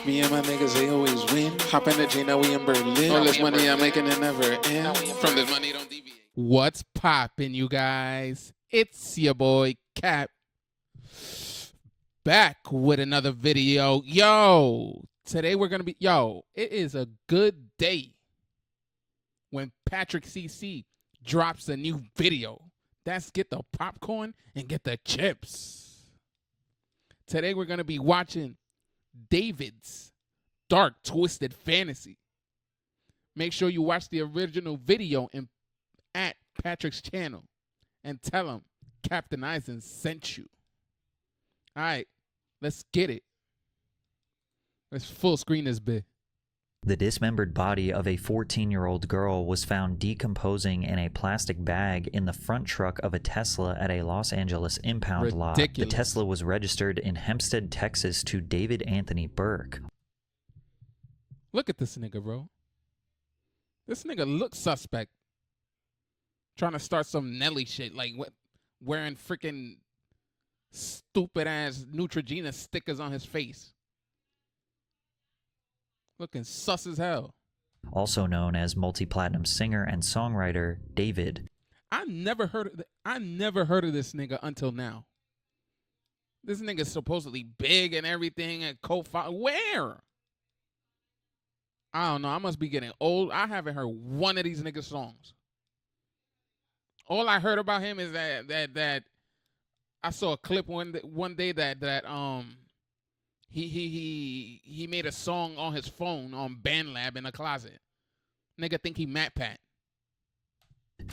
Me and my niggas, they always win. Hop in the G, now we in Berlin. All this money I'm making, it never end. From this money, don't deviate. What's poppin', you guys? It's your boy Cap, back with another video. Yo, today we're gonna be, it is a good day when Patrick CC drops a new video. That's get the popcorn and get the chips. Today we're gonna be watching David's Dark Twisted Fantasy. Make sure you watch the original video at Patrick's channel and tell him Captain Eisen sent you. All right, let's get it. Let's full screen this bit. The dismembered body of a 14-year-old girl was found decomposing in a plastic bag in the front truck of a Tesla at a Los Angeles impound lot. The Tesla was registered in Hempstead, Texas to David Anthony Burke. Look at this nigga, bro. This nigga looks suspect. Trying to start some Nelly shit, like wearing freaking stupid-ass Neutrogena stickers on his face. Looking sus as hell. Also known as multi-platinum singer and songwriter David. I never heard of this nigga until now. This nigga's supposedly big and everything and where? I don't know. I must be getting old. I haven't heard one of these niggas' songs. All I heard about him is that I saw a clip one day that he made a song on his phone on BandLab in a closet. Nigga think he Matt Pat.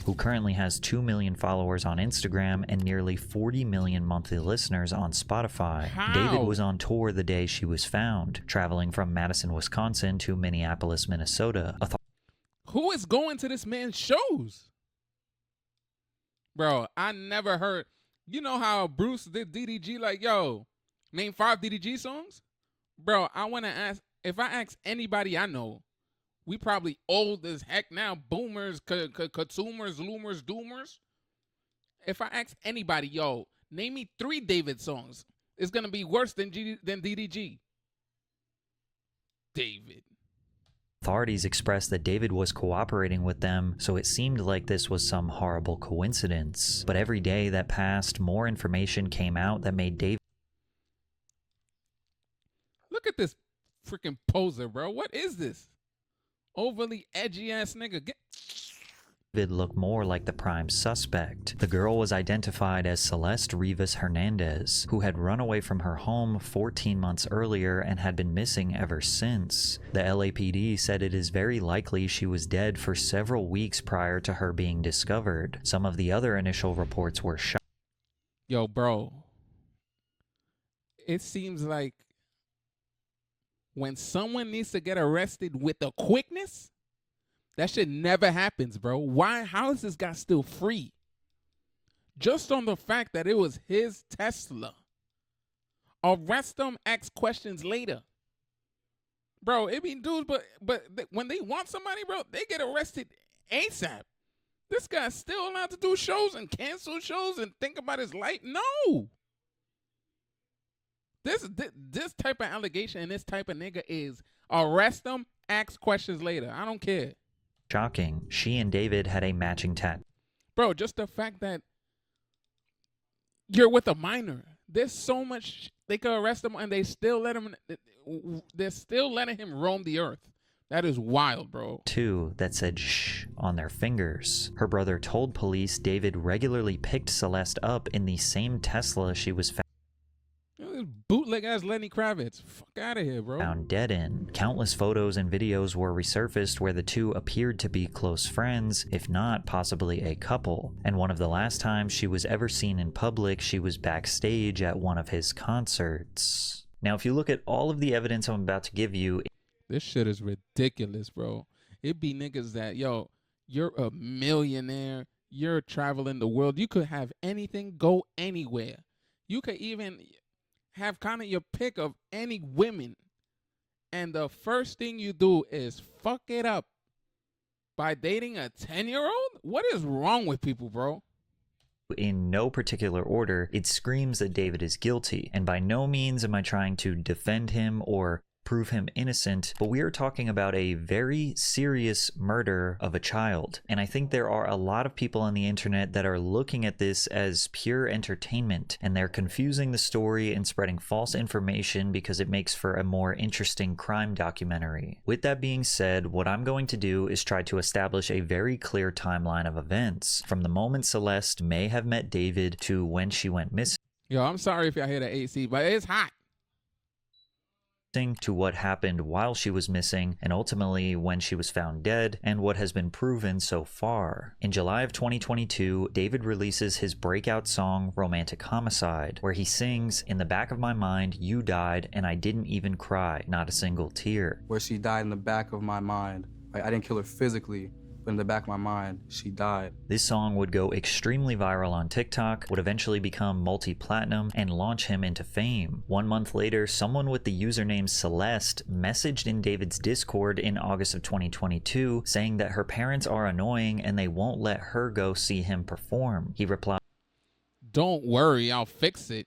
Who currently has 2 million followers on Instagram and nearly 40 million monthly listeners on Spotify. How? David was on tour the day she was found, traveling from Madison, Wisconsin to Minneapolis, Minnesota. Who is going to this man's shows? Bro, I never heard. You know how Bruce did DDG, like, yo, name 5 DDG songs? Bro, I want to ask, if I ask anybody I know, we probably old as heck now, boomers, consumers, loomers, doomers. If I ask anybody, yo, name me 3 David songs, it's going to be worse than DDG. David. Authorities expressed that David was cooperating with them, so it seemed like this was some horrible coincidence. But every day that passed, more information came out that made David... Look at this freaking poser, bro. What is this? Overly edgy ass nigga. David looked more like the prime suspect. The girl was identified as Celeste Rivas Hernandez, who had run away from her home 14 months earlier and had been missing ever since. The LAPD said it is very likely she was dead for several weeks prior to her being discovered. Some of the other initial reports were shocking. Yo, bro. It seems like when someone needs to get arrested with a quickness, that shit never happens, bro. Why? How is this guy still free? Just on the fact that it was his Tesla. Arrest him, ask questions later. Bro, it be dudes, but when they want somebody, bro, they get arrested ASAP. This guy's still allowed to do shows and cancel shows and think about his life. No. This type of allegation and this type of nigga is arrest them, ask questions later. I don't care. Shocking. She and David had a matching tattoo. Bro, just the fact that you're with a minor. There's so much they could arrest him and they're still letting him roam the earth. That is wild, bro. That said shh on their fingers. Her brother told police David regularly picked Celeste up in the same Tesla she was found. Bootleg ass Lenny Kravitz. Fuck out of here, bro. Found dead in. Countless photos and videos were resurfaced where the two appeared to be close friends, if not possibly a couple. And one of the last times she was ever seen in public, she was backstage at one of his concerts. Now, if you look at all of the evidence I'm about to give you, this shit is ridiculous, bro. It be niggas that, yo, you're a millionaire, you're traveling the world, you could have anything, go anywhere. You could even have kind of your pick of any women, and the first thing you do is fuck it up by dating a 10-year-old? What is wrong with people, bro? in no particular order, it screams that David is guilty, and by no means am I trying to defend him or prove him innocent, but we are talking about a very serious murder of a child. And I think there are a lot of people on the internet that are looking at this as pure entertainment, and they're confusing the story and spreading false information because it makes for a more interesting crime documentary. With that being said, what I'm going to do is try to establish a very clear timeline of events, from the moment Celeste may have met David to when she went missing. Yo, I'm sorry if y'all hear the AC, but it's hot. To what happened while she was missing, and ultimately when she was found dead, and what has been proven so far. In July of 2022, David releases his breakout song, Romantic Homicide, where he sings, "In the back of my mind, you died, and I didn't even cry, not a single tear." Where she died in the back of my mind. Like, I didn't kill her physically, but in the back of my mind, she died. This song would go extremely viral on TikTok, would eventually become multi-platinum, and launch him into fame. 1 month later, someone with the username Celeste messaged in David's Discord in August of 2022 saying that her parents are annoying and they won't let her go see him perform. He replied, "Don't worry, I'll fix it."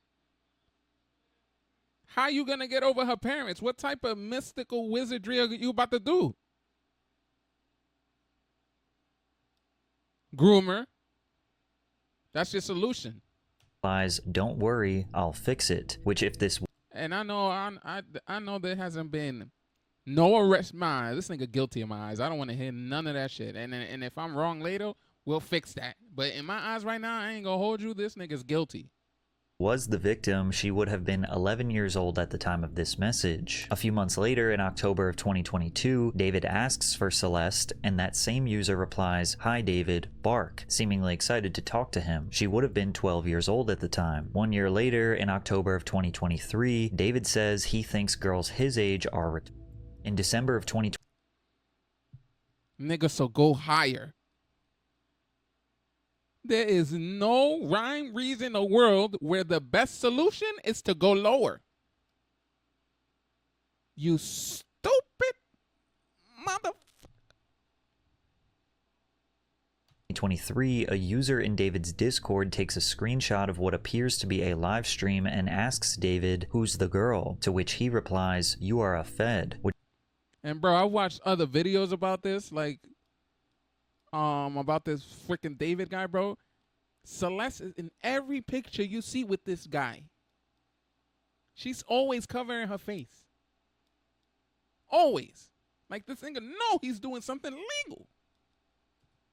How you gonna get over her parents? What type of mystical wizardry are you about to do? Groomer. That's your solution. "Don't worry, I'll fix it," which if this... And I know there hasn't been no arrest. This nigga guilty in my eyes. I don't want to hear none of that shit. And if I'm wrong later, we'll fix that. But in my eyes right now, I ain't gonna hold you. This nigga's guilty. Was the victim, she would have been 11 years old at the time of this message. A few months later, in October of 2022, David asks for Celeste, and that same user replies, "Hi David, bark," seemingly excited to talk to him. She would have been 12 years old at the time. 1 year later, in October of 2023, David says he thinks girls his age are... In December of 2020... Nigga, so go higher. There is no rhyme, reason in the world where the best solution is to go lower. You stupid mother... 2023, a user in David's Discord takes a screenshot of what appears to be a live stream and asks David, "Who's the girl?" To which he replies, "You are a Fed." And bro, I watched other videos about this, like, about this freaking David guy, bro. Celeste is in every picture you see with this guy. She's always covering her face. Always. Like, this nigga, no, he's doing something legal.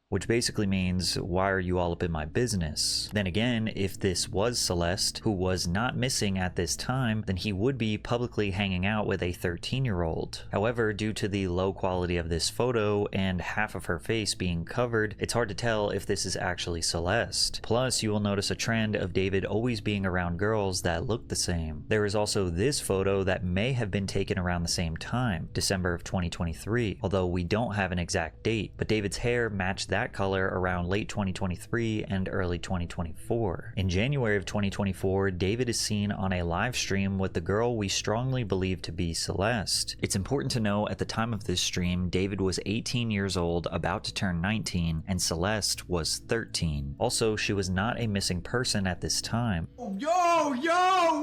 Which basically means, why are you all up in my business? Then again, if this was Celeste, who was not missing at this time, then he would be publicly hanging out with a 13-year-old. However, due to the low quality of this photo and half of her face being covered, it's hard to tell if this is actually Celeste. Plus, you will notice a trend of David always being around girls that look the same. There is also this photo that may have been taken around the same time, December of 2023, although we don't have an exact date, but David's hair matched that color around late 2023 and early 2024. In January of 2024, David is seen on a live stream with the girl we strongly believe to be Celeste. It's important to know at the time of this stream, David was 18 years old, about to turn 19, and Celeste was 13. Also, she was not a missing person at this time. Yo,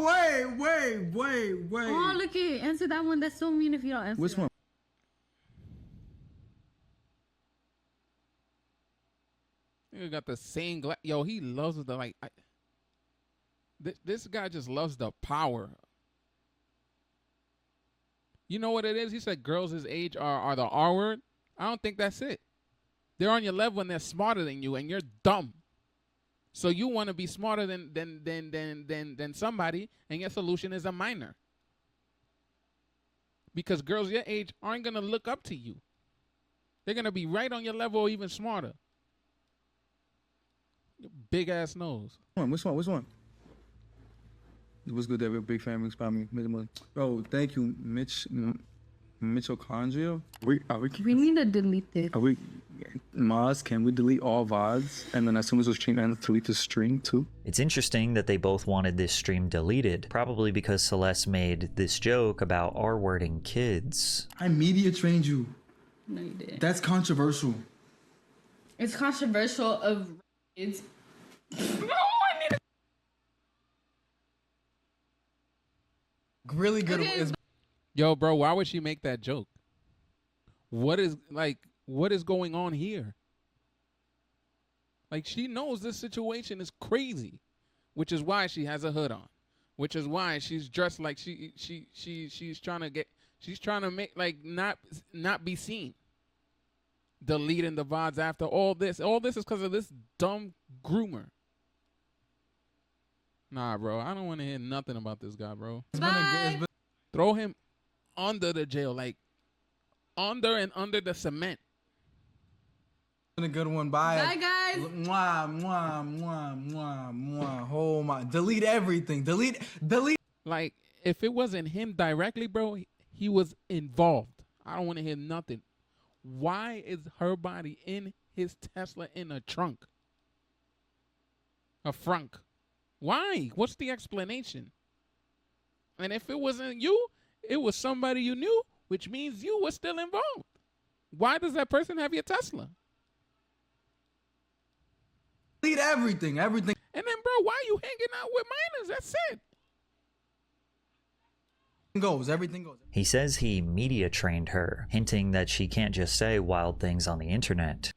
wait. Oh, look it. Answer that one. That's so mean if you don't answer. Which one? You got the same glass. Yo, he loves the, like, this guy just loves the power. You know what it is? He said girls his age are the R word. I don't think that's it. They're on your level and they're smarter than you, and you're dumb. So you want to be smarter than somebody, and your solution is a minor. Because girls your age aren't gonna look up to you. They're gonna be right on your level or even smarter. Big ass nose. Which one? What's good, David? Big fan. Spot me. Bro, thank you, Mitochondria. We need to delete this. Are we, Maz, can we delete all VODs? And then as soon as it's streamed, and delete the stream too? It's interesting that they both wanted this stream deleted, probably because Celeste made this joke about R-wording kids. I media trained you. No, you didn't. That's controversial. It's controversial of kids. Really good. Okay. Yo, bro, why would she make that joke? What is going on here? Like, she knows this situation is crazy, which is why she has a hood on, which is why she's dressed like she's trying to make, like, not be seen. Deleting the VODs after all this. All this is because of this dumb groomer. Nah, bro, I don't want to hear nothing about this guy, bro. Bye. Throw him under the jail, like under the cement. Been a good one. Bye. Bye, guys. Mwah, mwah, mwah, mwah, mwah. Oh my. Delete everything. Delete. Like, if it wasn't him directly, bro, he was involved. I don't want to hear nothing. Why is her body in his Tesla in a trunk? A frunk. Why? What's the explanation? And if it wasn't you, it was somebody you knew, which means you were still involved. Why does that person have your Tesla? Delete everything. Everything. And then, bro, why are you hanging out with minors? That's it. Goes. Everything goes. He says he media trained her, hinting that she can't just say wild things on the internet.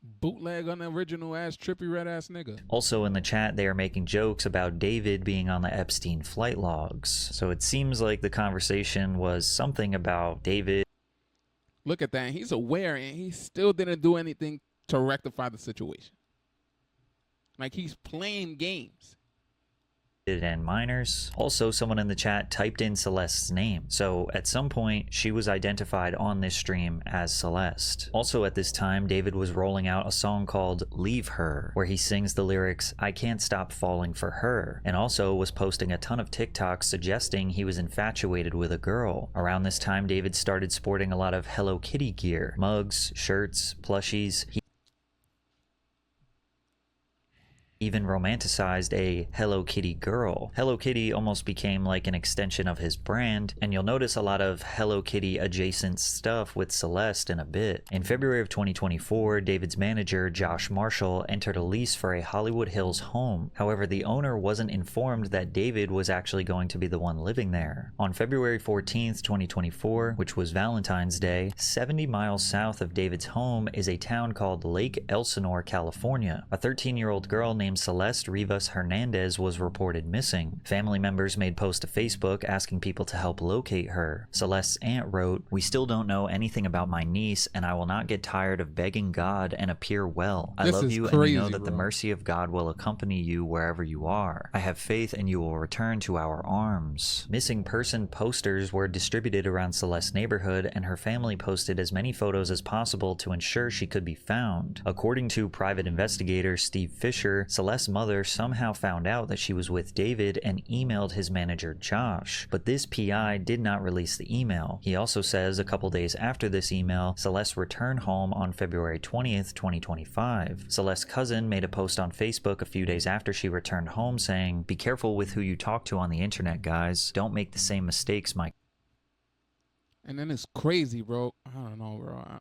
Bootleg on the original ass, trippy red ass nigga. Also in the chat, they are making jokes about David being on the Epstein flight logs. So it seems like the conversation was something about David. Look at that. He's aware and he still didn't do anything to rectify the situation. Like, he's playing games. And minors. Also, someone in the chat typed in Celeste's name, so at some point she was identified on this stream as Celeste. Also at this time, David was rolling out a song called Leave Her, where he sings the lyrics, "I can't stop falling for her," and also was posting a ton of TikToks suggesting he was infatuated with a girl. Around this time, David started sporting a lot of Hello Kitty gear, mugs, shirts, plushies. He even romanticized a Hello Kitty girl. Hello Kitty almost became like an extension of his brand, and you'll notice a lot of Hello Kitty adjacent stuff with Celeste in a bit. In February of 2024, David's manager, Josh Marshall, entered a lease for a Hollywood Hills home. However, the owner wasn't informed that David was actually going to be the one living there. On February 14th, 2024, which was Valentine's Day, 70 miles south of David's home is a town called Lake Elsinore, California. A 13-year-old girl named Celeste Rivas Hernandez was reported missing. Family members made posts to Facebook asking people to help locate her. Celeste's aunt wrote, "We still don't know anything about my niece, and I will not get tired of begging God and appear well. I love you, and you know that the mercy of God will accompany you wherever you are. I have faith and you will return to our arms." Missing person posters were distributed around Celeste's neighborhood, and her family posted as many photos as possible to ensure she could be found. According to private investigator Steve Fisher, Celeste's mother somehow found out that she was with David and emailed his manager Josh, but this PI did not release the email. He also says a couple days after this email, Celeste returned home on February 20th, 2025. Celeste's cousin made a post on Facebook a few days after she returned home saying, "Be careful with who you talk to on the internet, guys. Don't make the same mistakes, Mike." And then it's crazy, bro. I don't know, bro.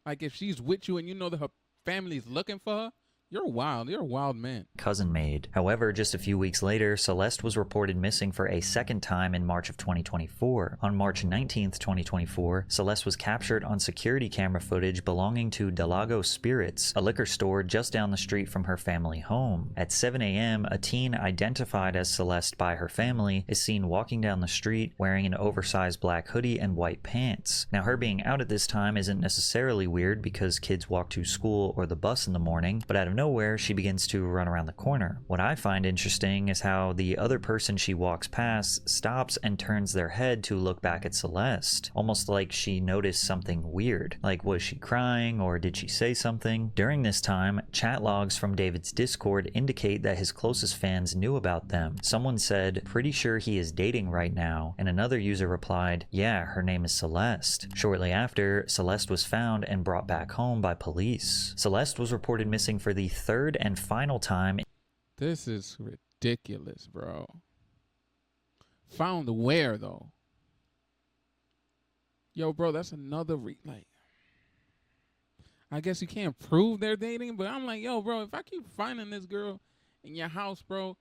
Like, if she's with you and you know that her family's looking for her, you're wild. You're a wild man. Cousin made. However, just a few weeks later, Celeste was reported missing for a second time in March of 2024. On March 19th, 2024, Celeste was captured on security camera footage belonging to Delago Spirits, a liquor store just down the street from her family home. At 7 a.m., a teen identified as Celeste by her family is seen walking down the street wearing an oversized black hoodie and white pants. Now, her being out at this time isn't necessarily weird because kids walk to school or the bus in the morning, but out of nowhere, she begins to run around the corner. What I find interesting is how the other person she walks past stops and turns their head to look back at Celeste, almost like she noticed something weird. Like, was she crying or did she say something? During this time, chat logs from David's Discord indicate that his closest fans knew about them. Someone said, "Pretty sure he is dating right now," and another user replied, "Yeah, her name is Celeste." Shortly after, Celeste was found and brought back home by police. Celeste was reported missing for the third and final time. This is ridiculous, bro. Found where, though? Yo, bro, that's another like, I guess you can't prove they're dating, but I'm like, yo, bro, if I keep finding this girl in your house, bro,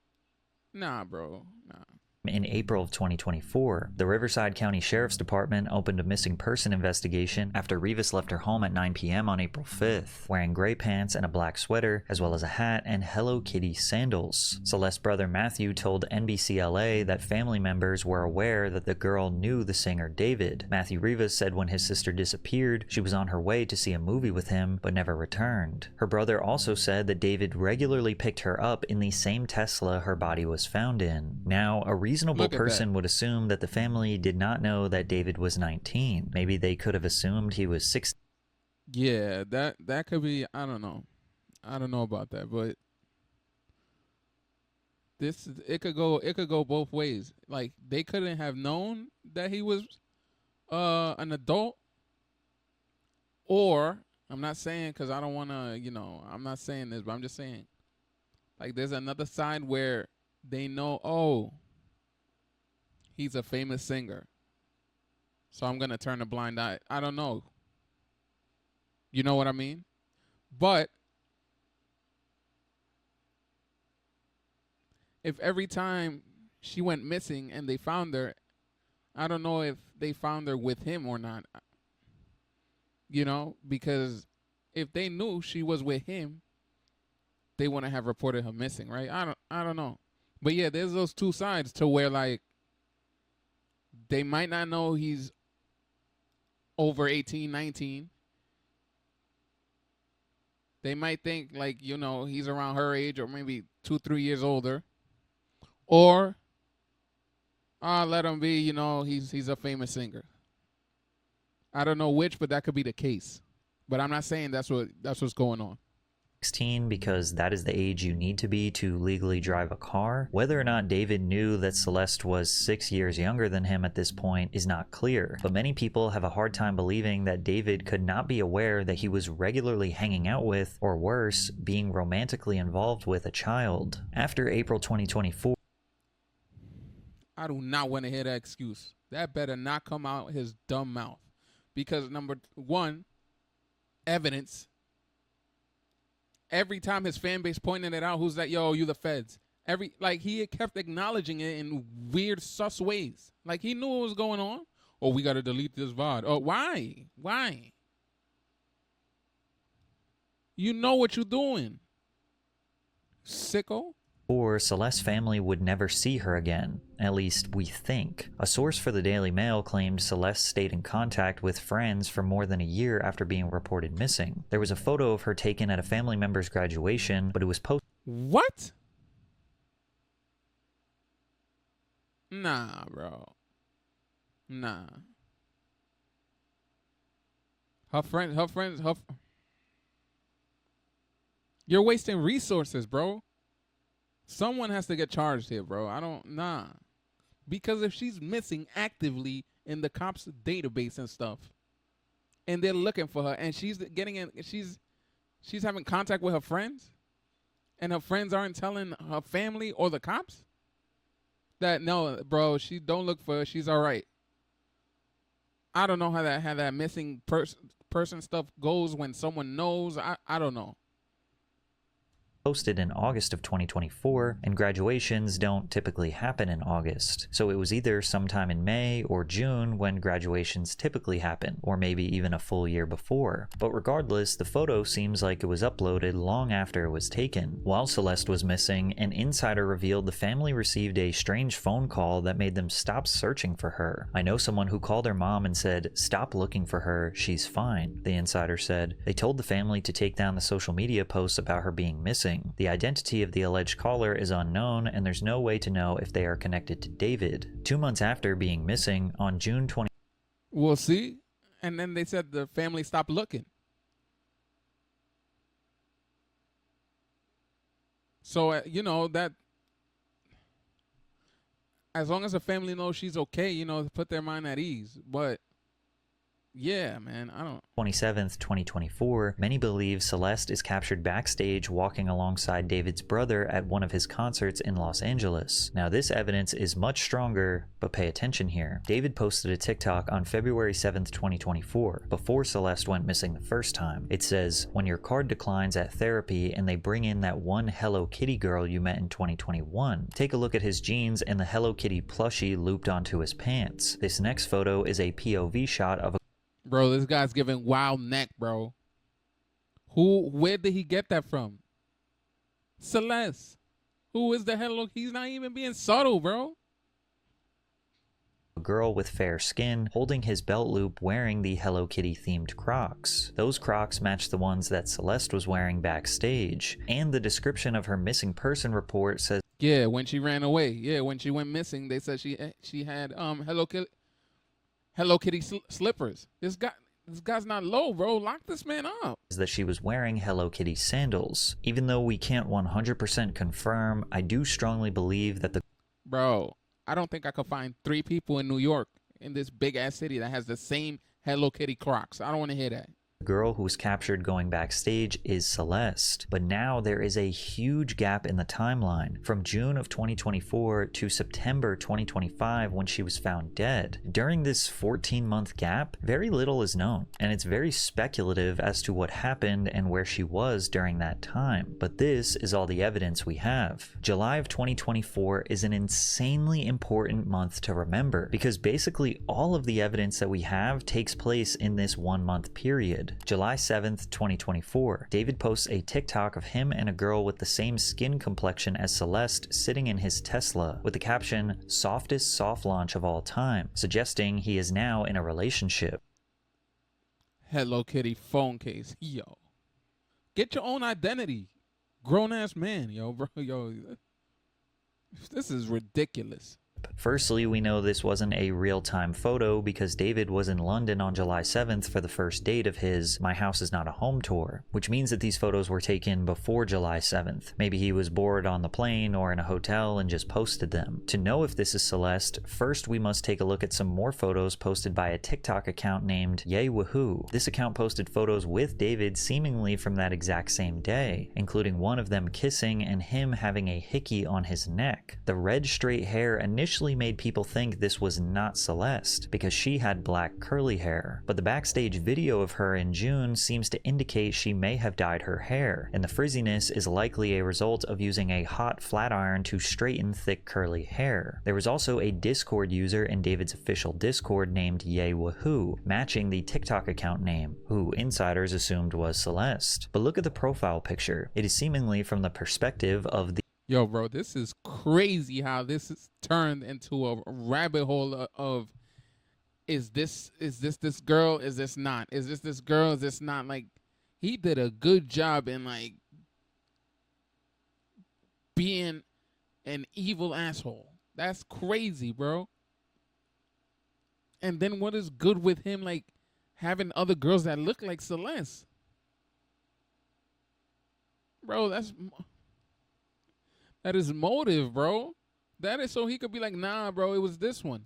nah, bro, nah. In April of 2024, the Riverside County Sheriff's Department opened a missing person investigation after Rivas left her home at 9 p.m. on April 5th, wearing gray pants and a black sweater, as well as a hat and Hello Kitty sandals. Celeste's brother Matthew told NBC LA that family members were aware that the girl knew the singer David. Matthew Rivas said when his sister disappeared, she was on her way to see a movie with him, but never returned. Her brother also said that David regularly picked her up in the same Tesla her body was found in. Now, a reasonable person would assume that the family did not know that David was 19. Maybe they could have assumed he was 16. Yeah, that could be. I don't know about that, but it could go both ways. Like, they couldn't have known that he was an adult, or I'm not saying, because I don't want to, I'm not saying this, but I'm just saying, like, there's another side where they know, oh, he's a famous singer, so I'm going to turn a blind eye. I don't know. You know what I mean? But if every time she went missing and they found her, I don't know if they found her with him or not. Because if they knew she was with him, they wouldn't have reported her missing, right? I don't know. But yeah, there's those two sides to where, like, they might not know he's over 18, 19. They might think, like, he's around her age or maybe 2-3 years older. Or, let him be, he's a famous singer. I don't know which, but that could be the case. But I'm not saying that's what's going on. 16 because that is the age you need to be to legally drive a car. Whether or not David knew that Celeste was 6 years younger than him at this point is not clear, but many people have a hard time believing that David could not be aware that he was regularly hanging out with, or worse, being romantically involved with a child. After April 2024, I do not want to hear that excuse. That better not come out his dumb mouth. Because number one, evidence. Every time his fan base pointed it out, who's that? Yo, you the feds. He kept acknowledging it in weird, sus ways. Like, he knew what was going on. Oh, we got to delete this VOD. Oh, why? Why? You know what you're doing, sicko. or Celeste's family would never see her again. At least, we think. A source for the Daily Mail claimed Celeste stayed in contact with friends for more than a year after being reported missing. There was a photo of her taken at a family member's graduation, but it was posted. What? Nah, bro. Nah. Her friends, You're wasting resources, bro. Someone has to get charged here, bro. Nah. Because if she's missing actively in the cops' database and stuff, and they're looking for her, and she's having contact with her friends, and her friends aren't telling her family or the cops that, no, bro, don't look for her, she's all right. I don't know how that missing person stuff goes when someone knows. I don't know. Posted in August of 2024, and graduations don't typically happen in August. So it was either sometime in May or June when graduations typically happen, or maybe even a full year before. But regardless, the photo seems like it was uploaded long after it was taken. While Celeste was missing, an insider revealed the family received a strange phone call that made them stop searching for her. I know someone who called her mom and said, "Stop looking for her, she's fine," the insider said. They told the family to take down the social media posts about her being missing. The identity of the alleged caller is unknown, and there's no way to know if they are connected to David. 2 months after being missing, on June 20. We'll see. And then they said the family stopped looking. So, that as long as the family knows she's okay, put their mind at ease. But, Yeah, man, I don't. 27th, 2024, many believe Celeste is captured backstage walking alongside David's brother at one of his concerts in Los Angeles. Now, this evidence is much stronger, but pay attention here. David posted a TikTok on February 7th, 2024, before Celeste went missing the first time. It says, "When your card declines at therapy and they bring in that one Hello Kitty girl you met in 2021, take a look at his jeans and the Hello Kitty plushie looped onto his pants. This next photo is a POV shot of a..." Bro, this guy's giving wild neck, bro. Where did he get that from? Celeste. Who is the hell? He's not even being subtle, bro. A girl with fair skin holding his belt loop wearing the Hello Kitty themed Crocs. Those Crocs match the ones that Celeste was wearing backstage, and the description of her missing person report says, Yeah, when she ran away. Yeah, when she went missing, they said she had Hello Kitty slippers. This guy's not low, bro. Lock this man up. that she was wearing Hello Kitty sandals. Even though we can't 100% confirm, I do strongly believe that the... Bro, I don't think I could find 3 people in New York, in this big ass city, that has the same Hello Kitty Crocs. I don't want to hear that. girl who was captured going backstage is Celeste. But now there is a huge gap in the timeline from June of 2024 to September 2025 when she was found dead. During this 14-month gap, very little is known, and it's very speculative as to what happened and where she was during that time. But this is all the evidence we have. July of 2024 is an insanely important month to remember because basically all of the evidence that we have takes place in this 1-month period. July 7th, 2024, David posts a TikTok of him and a girl with the same skin complexion as Celeste sitting in his Tesla with the caption, "Softest soft launch of all time," suggesting he is now in a relationship. Hello Kitty phone case. Yo. Get your own identity. Grown ass man, yo, bro. Yo. This is ridiculous. Firstly, we know this wasn't a real-time photo because David was in London on July 7th for the first date of his My House Is Not a Home tour, which means that these photos were taken before July 7th. Maybe he was bored on the plane or in a hotel and just posted them. To know if this is Celeste, first we must take a look at some more photos posted by a TikTok account named Yay Woohoo. This account posted photos with David seemingly from that exact same day, including one of them kissing and him having a hickey on his neck. The red straight hair initially made people think this was not Celeste because she had black curly hair, but the backstage video of her in June seems to indicate she may have dyed her hair, and the frizziness is likely a result of using a hot flat iron to straighten thick curly hair. There was also a Discord user in David's official Discord named Yay Woohoo, matching the TikTok account name, who insiders assumed was Celeste. But look at the profile picture. It is seemingly from the perspective of the... Yo, bro, this is crazy how this is turned into a rabbit hole of is this girl? Is this not? Is this girl? Is this not? Like, he did a good job in like being an evil asshole. That's crazy, bro. And then what is good with him like having other girls that look like Celeste? Bro, that is motive, bro. That is so he could be like, nah, bro, it was this one.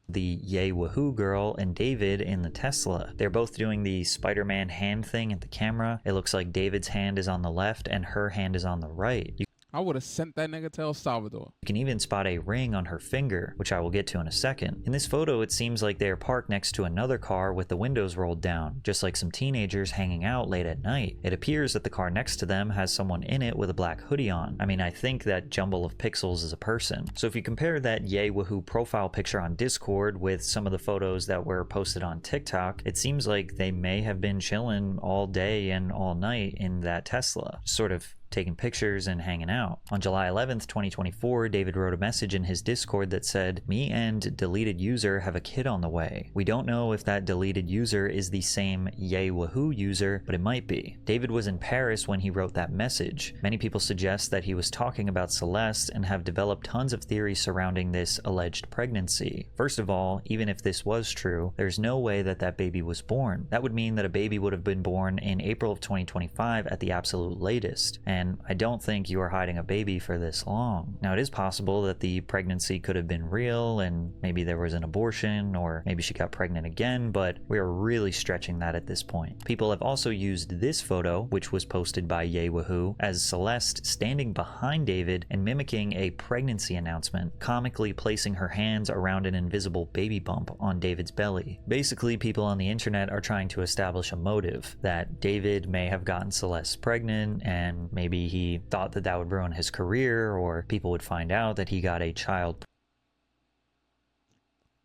The Yay Woohoo girl and David in the Tesla. They're both doing the Spider-Man hand thing at the camera. It looks like David's hand is on the left and her hand is on the right. I would have sent that nigga to El Salvador. You can even spot a ring on her finger, which I will get to in a second. In this photo, it seems like they are parked next to another car with the windows rolled down, just like some teenagers hanging out late at night. It appears that the car next to them has someone in it with a black hoodie on. I mean, I think that jumble of pixels is a person. So if you compare that Yay Woohoo profile picture on Discord with some of the photos that were posted on TikTok, it seems like they may have been chilling all day and all night in that Tesla, sort of taking pictures and hanging out. On July 11th, 2024, David wrote a message in his Discord that said, "Me and deleted user have a kid on the way. We don't know if that deleted user is the same Yay Woohoo user, but it might be." David was in Paris when he wrote that message. Many people suggest that he was talking about Celeste and have developed tons of theories surrounding this alleged pregnancy. First of all, even if this was true, there's no way that that baby was born. That would mean that a baby would have been born in April of 2025 at the absolute latest. And and I don't think you were hiding a baby for this long. Now, it is possible that the pregnancy could have been real and maybe there was an abortion, or maybe she got pregnant again, but we are really stretching that at this point. People have also used this photo, which was posted by Yewahoo, as Celeste standing behind David and mimicking a pregnancy announcement, comically placing her hands around an invisible baby bump on David's belly. Basically, people on the internet are trying to establish a motive, that David may have gotten Celeste pregnant and maybe he thought that that would ruin his career, or people would find out that he got a child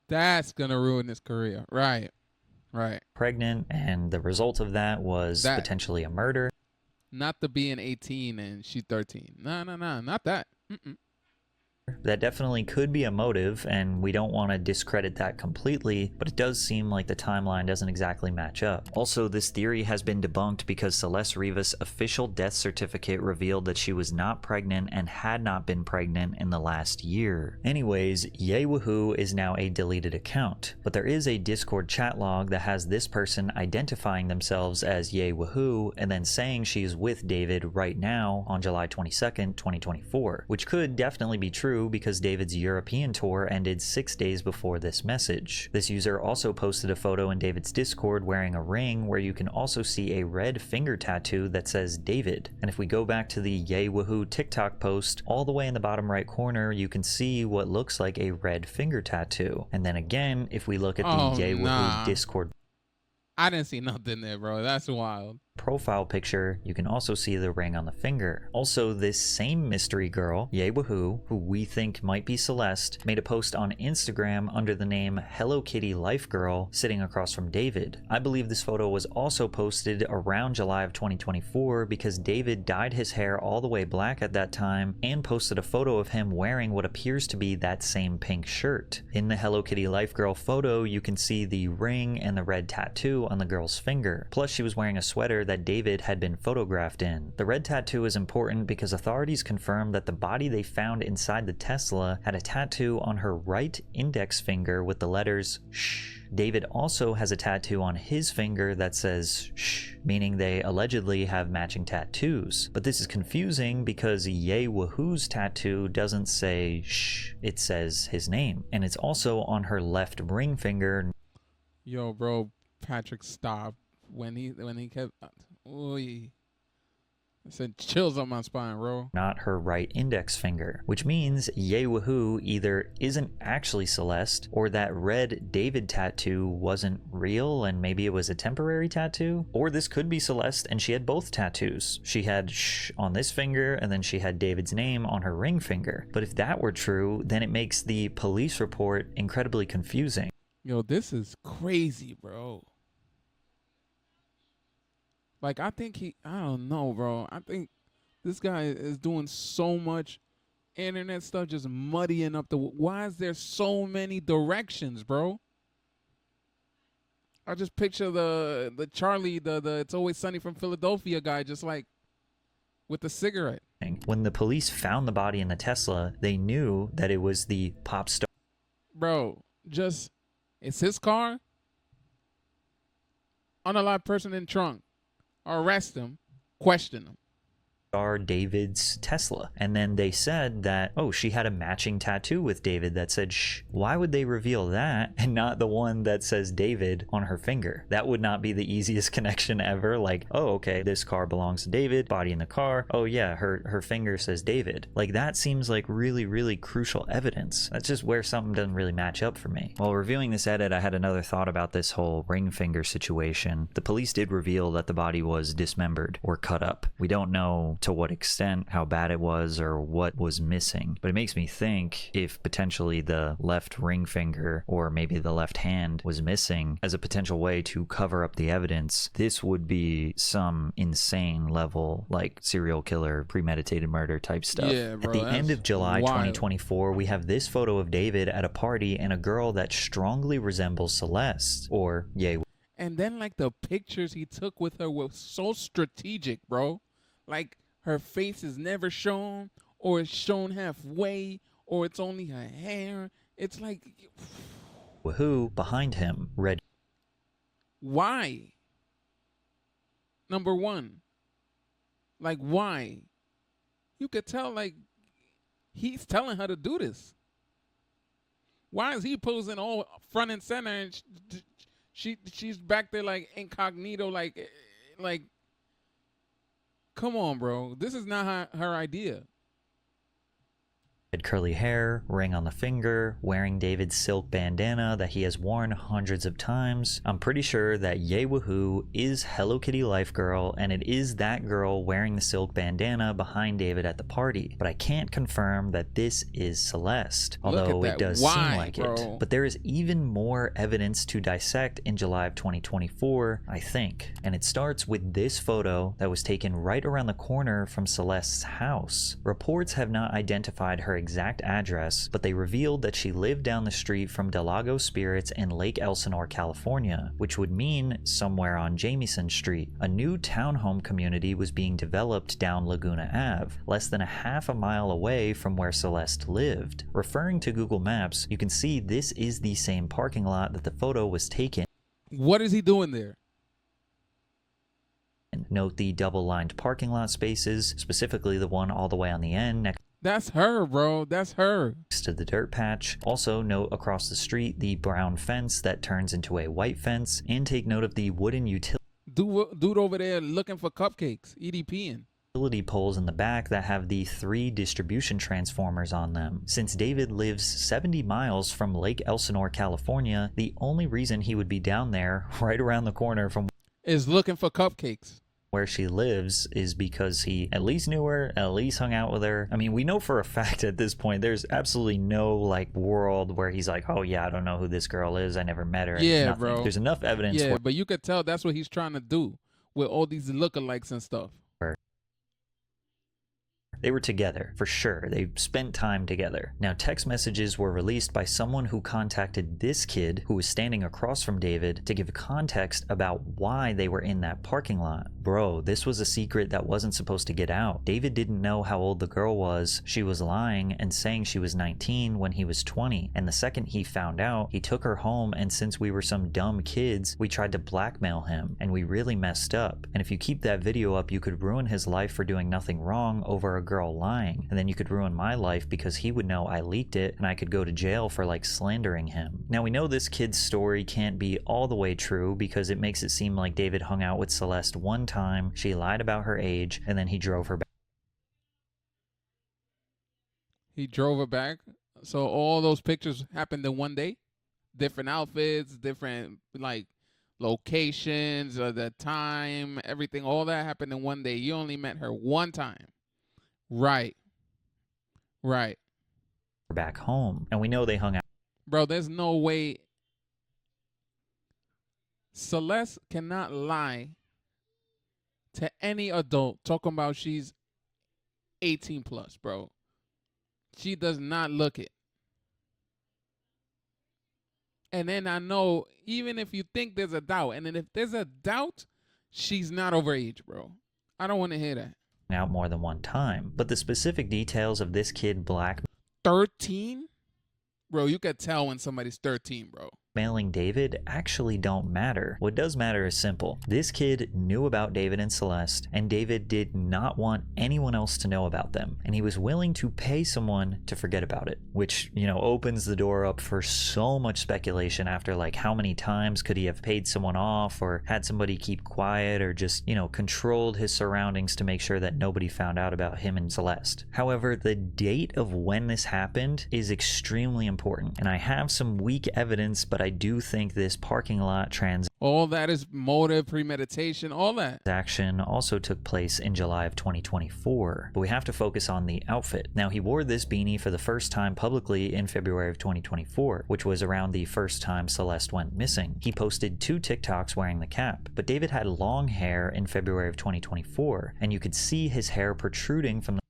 That's gonna ruin his career. Right. pregnant, and the result of that was potentially a murder. Not the being 18 and she 13. No, not that. That definitely could be a motive, and we don't want to discredit that completely, but it does seem like the timeline doesn't exactly match up. Also, this theory has been debunked because Celeste Rivas' official death certificate revealed that she was not pregnant and had not been pregnant in the last year. Anyways, Yewahoo is now a deleted account, but there is a Discord chat log that has this person identifying themselves as Yewahoo and then saying she's with David right now on July 22nd, 2024, which could definitely be true because David's European tour ended 6 days before this message. This user also posted a photo in David's Discord wearing a ring where you can also see a red finger tattoo that says David. And if we go back to the Yewahoo TikTok post, all the way in the bottom right corner you can see what looks like a red finger tattoo. And then again, if we look at the Yewahoo Discord I didn't see nothing there, bro. That's wild. Profile picture, you can also see the ring on the finger. Also, this same mystery girl, Yewahoo, who we think might be Celeste, made a post on Instagram under the name Hello Kitty Life Girl sitting across from David. I believe this photo was also posted around July of 2024 because David dyed his hair all the way black at that time and posted a photo of him wearing what appears to be that same pink shirt. In the Hello Kitty Life Girl photo, you can see the ring and the red tattoo on the girl's finger. Plus, she was wearing a sweater that David had been photographed in. The red tattoo is important because authorities confirmed that the body they found inside the Tesla had a tattoo on her right index finger with the letters shh. David also has a tattoo on his finger that says shh, meaning they allegedly have matching tattoos. But this is confusing because Yewahoo's tattoo doesn't say shh, it says his name. And it's also on her left ring finger. Yo, bro, Patrick, stop. When he kept, I said chills on my spine, bro. Not her right index finger, which means Yewahoo either isn't actually Celeste, or that red David tattoo wasn't real and maybe it was a temporary tattoo, or this could be Celeste and she had both tattoos. She had shh on this finger and then she had David's name on her ring finger. But if that were true, then it makes the police report incredibly confusing. Yo, this is crazy, bro. Like, I don't know, bro. I think this guy is doing so much internet stuff, just muddying up why is there so many directions, bro? I just picture the Charlie, the It's Always Sunny from Philadelphia guy, just like with the cigarette. When the police found the body in the Tesla, they knew that it was the pop star. Bro, it's his car, unalive person in trunk. Arrest him, question him. David's Tesla. And then they said that, oh, she had a matching tattoo with David that said shh. Why would they reveal that and not the one that says David on her finger? That would not be the easiest connection ever. Like, oh, okay, this car belongs to David, body in the car. Oh yeah, her finger says David. Like, that seems like really, really crucial evidence. That's just where something doesn't really match up for me. While reviewing this edit, I had another thought about this whole ring finger situation. The police did reveal that the body was dismembered or cut up. We don't know to what extent, how bad it was, or what was missing. But it makes me think if potentially the left ring finger or maybe the left hand was missing as a potential way to cover up the evidence, this would be some insane level, like serial killer, premeditated murder type stuff. Yeah, bro, at the end of July wild. 2024, we have this photo of David at a party and a girl that strongly resembles Celeste, or Ye. And then, like, the pictures he took with her were so strategic, bro. Like, her face is never shown, or it's shown halfway, or it's only her hair. It's like, Who behind him read. Why? Number one, like, why? You could tell, like, he's telling her to do this. Why is he posing all front and center and she's back there like incognito, like, come on, bro. This is not her idea. Had curly hair, ring on the finger, wearing David's silk bandana that he has worn hundreds of times. I'm pretty sure that Yay Woohoo is Hello Kitty Life Girl, and it is that girl wearing the silk bandana behind David at the party. But I can't confirm that this is Celeste, although it does seem like it. But there is even more evidence to dissect in July of 2024, I think. And it starts with this photo that was taken right around the corner from Celeste's house. Reports have not identified her exact address, but they revealed that she lived down the street from Del Lago Spirits in Lake Elsinore, California, which would mean somewhere on Jamieson Street. A new townhome community was being developed down Laguna Ave, less than a half a mile away from where Celeste lived. Referring to Google Maps, you can see this is the same parking lot that the photo was taken. What is he doing there? Note the double-lined parking lot spaces, specifically the one all the way on the end next. That's her, bro. That's her. Next to the dirt patch. Also note across the street the brown fence that turns into a white fence, and take note of the wooden utility Dude over there looking for cupcakes, EDPing. Utility poles in the back that have the 3 distribution transformers on them. Since David lives 70 miles from Lake Elsinore, California, the only reason he would be down there right around the corner from is looking for cupcakes. Where she lives is because he at least knew her, at least hung out with her. I mean, we know for a fact at this point there's absolutely no like world where he's like, oh yeah, I don't know who this girl is, I never met her. Yeah, nothing. bro. There's enough evidence. Yeah, but you could tell that's what he's trying to do with all these lookalikes and stuff. They were together, for sure. They spent time together. Now, text messages were released by someone who contacted this kid who was standing across from David to give context about why they were in that parking lot. Bro, this was a secret that wasn't supposed to get out. David didn't know how old the girl was. She was lying and saying she was 19 when he was 20. And the second he found out, he took her home, and since we were some dumb kids, we tried to blackmail him, and we really messed up. And if you keep that video up, you could ruin his life for doing nothing wrong over a girl lying, and then you could ruin my life because he would know I leaked it and I could go to jail for like slandering him. Now we know this kid's story can't be all the way true because it makes it seem like David hung out with Celeste one time, she lied about her age, and then he drove her back. He drove her back? So all those pictures happened in one day? Different outfits, different like locations, the time, everything, all that happened in one day. You only met her one time. Right. Back home, and we know they hung out. Bro, there's no way Celeste cannot lie to any adult talking about she's 18 plus, bro. She does not look it. And then I know, even if you think there's a doubt, and then if there's a doubt, she's not overage, bro. I don't want to hear that. Out more than one time, but the specific details of this kid 13? Bro, you could tell when somebody's 13, bro. Mailing David actually don't matter. What does matter is simple. This kid knew about David and Celeste, and David did not want anyone else to know about them, and he was willing to pay someone to forget about it, which, you know, opens the door up for so much speculation after like how many times could he have paid someone off or had somebody keep quiet or just, you know, controlled his surroundings to make sure that nobody found out about him and Celeste. However, the date of when this happened is extremely important, and I have some weak evidence, but I do think this parking lot all that is motive, premeditation, all that. Transaction also took place in July of 2024, but we have to focus on the outfit. Now, he wore this beanie for the first time publicly in February of 2024, which was around the first time Celeste went missing. He posted 2 TikToks wearing the cap, but David had long hair in February of 2024, and you could see his hair protruding from the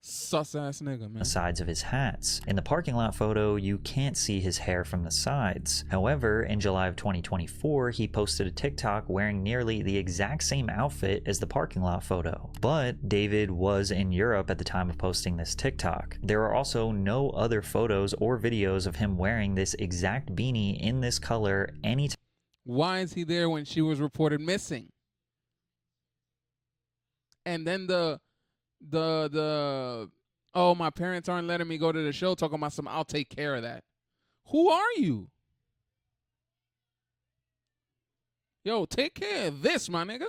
sus ass nigga, man. The sides of his hats. In the parking lot photo, you can't see his hair from the sides. However, in July of 2024, he posted a TikTok wearing nearly the exact same outfit as the parking lot photo. But David was in Europe at the time of posting this TikTok. There are also no other photos or videos of him wearing this exact beanie in this color anytime. Why is he there when she was reported missing? And then the oh, my parents aren't letting me go to the show, talking about some I'll take care of that. Who are you? Yo, take care of this, my nigga.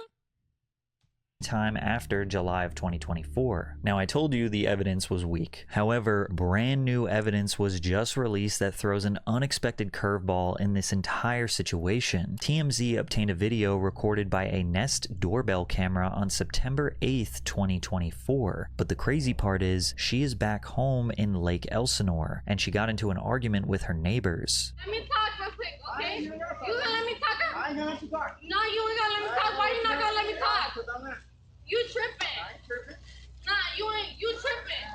Time after July of 2024. Now, I told you the evidence was weak. However, brand new evidence was just released that throws an unexpected curveball in this entire situation. TMZ obtained a video recorded by a Nest doorbell camera on September 8th, 2024. But the crazy part is, she is back home in Lake Elsinore, and she got into an argument with her neighbors. Let me talk real quick, okay? You gonna let me talk? I ain't gonna let you talk. No, you ain't gonna let me talk. Why you not gonna let me talk? You tripping. I ain't tripping. Nah, you tripping.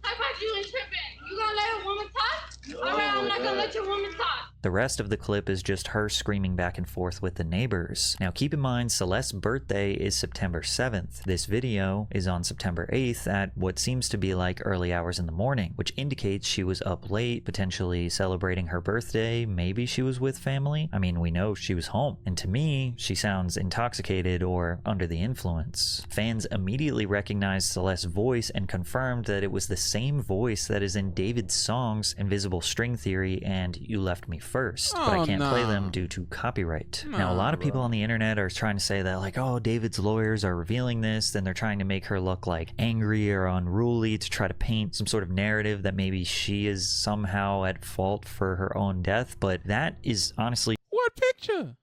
How about you ain't tripping? You gonna let a woman talk? Alright, I'm not gonna let your woman talk. The rest of the clip is just her screaming back and forth with the neighbors. Now keep in mind, Celeste's birthday is September 7th. This video is on September 8th at what seems to be like early hours in the morning, which indicates she was up late, potentially celebrating her birthday. Maybe she was with family. I mean, we know she was home. And to me, she sounds intoxicated or under the influence. Fans immediately recognized Celeste's voice and confirmed that it was the same voice that is in David's songs Invisible String Theory and You Left Me First, but I can't play them due to copyright. Now, a lot of people on the internet are trying to say that, like, oh, David's lawyers are revealing this, then they're trying to make her look like angry or unruly to try to paint some sort of narrative that maybe she is somehow at fault for her own death, but that is honestly... What picture?